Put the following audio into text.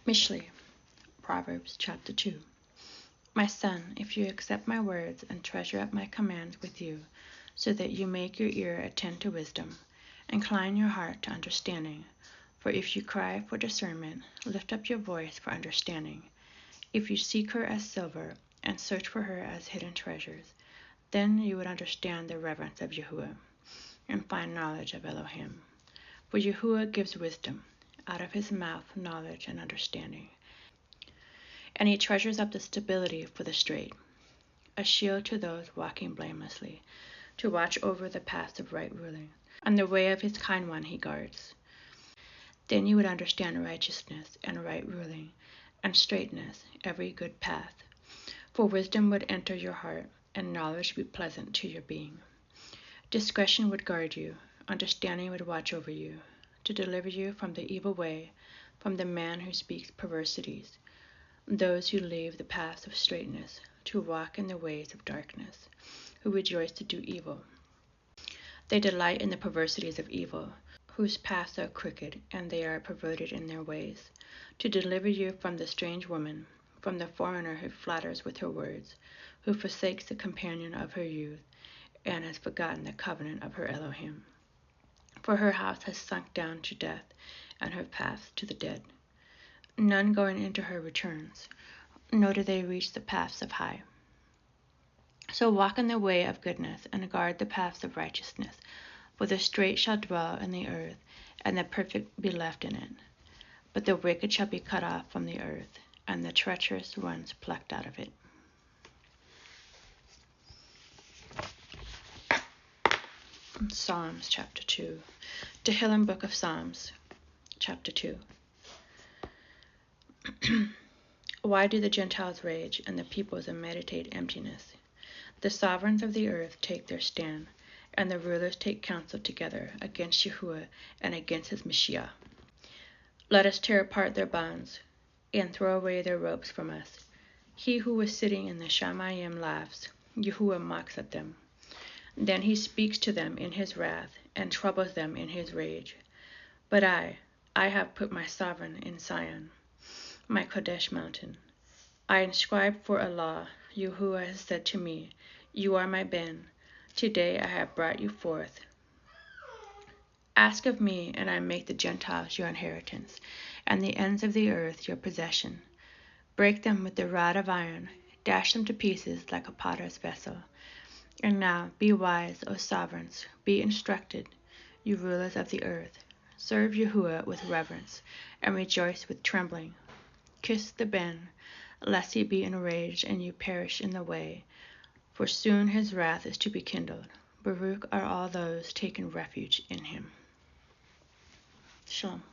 Mishlei, Proverbs chapter 2. My son, if you accept my words and treasure up my commands with you, so that you make your ear attend to wisdom, incline your heart to understanding. For if you cry for discernment, lift up your voice for understanding. If you seek her as silver, and search for her as hidden treasures, then you would understand the reverence of Yahuwah, and find knowledge of Elohim. For Yahuwah gives wisdom, out of his mouth knowledge and understanding. And he treasures up the stability for the straight, a shield to those walking blamelessly, to watch over the paths of right ruling, and the way of his kind one he guards. Then you would understand righteousness and right ruling, and straightness, every good path. For wisdom would enter your heart, and knowledge be pleasant to your being. Discretion would guard you, understanding would watch over you, to deliver you from the evil way, from the man who speaks perversities, those who leave the paths of straightness, to walk in the ways of darkness, who rejoice to do evil. They delight in the perversities of evil, whose paths are crooked, and they are perverted in their ways, to deliver you from the strange woman, from the foreigner who flatters with her words, who forsakes the companion of her youth, and has forgotten the covenant of her Elohim. For her house has sunk down to death, and her paths to the dead. None going into her returns, nor do they reach the paths of high. So walk in the way of goodness, and guard the paths of righteousness, for the straight shall dwell in the earth, and the perfect be left in it. But the wicked shall be cut off from the earth, and the treacherous ones plucked out of it. Psalms chapter 2. Tehillim book of Psalms chapter 2. Why do the Gentiles rage, and the peoples meditate emptiness? The sovereigns of the earth take their stand, and the rulers take counsel together against Yahuwah and against his Mashiach. Let us tear apart their bonds, and throw away their ropes from us. He who was sitting in the Shamayim laughs, Yahuwah mocks at them. Then he speaks to them in his wrath, and troubles them in his rage. But I have put my sovereign in Zion, my Kodesh mountain. I inscribe for a law. Yahuwah has said to me, you are my Ben. Today I have brought you forth. Ask of me, and I make the Gentiles your inheritance, and the ends of the earth your possession. Break them with the rod of iron, dash them to pieces like a potter's vessel. And now be wise, O sovereigns, be instructed, you rulers of the earth. Serve Yahuwah with reverence, and rejoice with trembling. Kiss the Ben, lest he be enraged and you perish in the way, for soon his wrath is to be kindled. Baruch are all those taking refuge in him. Shalom.